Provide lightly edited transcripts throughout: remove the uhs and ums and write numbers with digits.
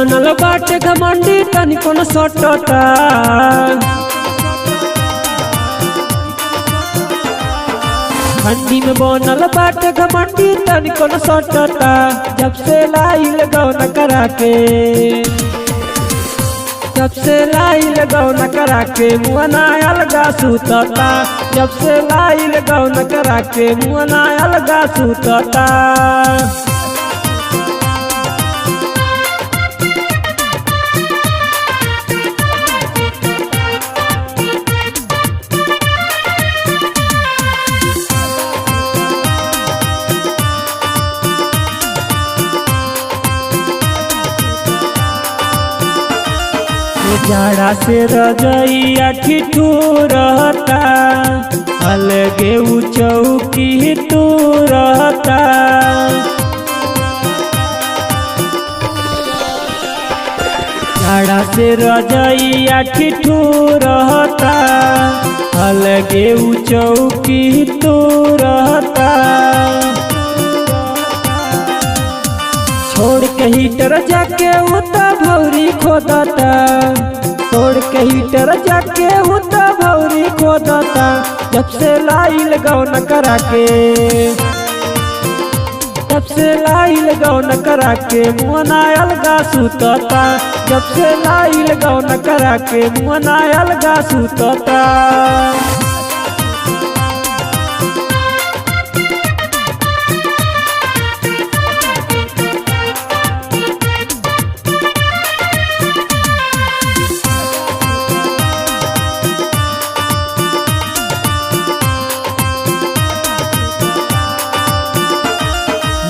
बनल बाटे घमंडी तनिको न सटता। ठंडी में बनल बाटे घमंडी तनिको न सटता। जब से लाइल गौन करा के, जब से लाइल गौन करा के मुअना अलगा सुतता। जब से लाइल गौन करा के मुअना अलगा सुतता। जाड़ा से रजइया ठिठू रहता। अलगे चौकी तू रहता। जाड़ा से रजइया ठिठू रहता। अलगे चौकी तू रहता। छोड़ के हीटर जाके उता भौरी खोदता। छोड़ के हीटर जाके उता भौरी खोदता। जब से लाइल गौन करा के, जब से लाइल गौन करा के मुअना अलगा सुतता। जब से लाइल गौन करा के मुअना अलगा सुतता।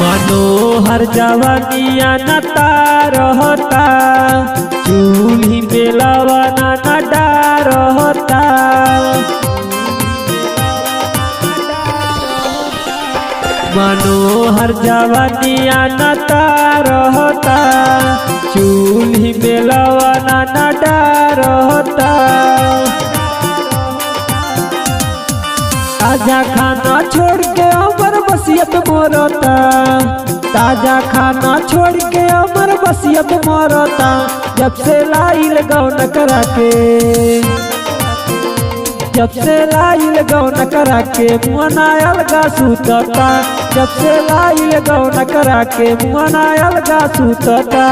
मनोहर जवानिया नता रहता। चूल्ही बेलवा नडा रहता। मनोहर जवानिया नता रहता। चूल्ही बेलवा नडा रहता। ताजा खाना छोड़ के अमर बसियत मरता। ताजा खाना छोड़ के अमर बसियत मरता। जब से लाइल गौन करा के, जब से लाइल गौन करा के मुअना अलगा सुतता। जब से लाइल गौन करा के मुअना अलगा सुतता।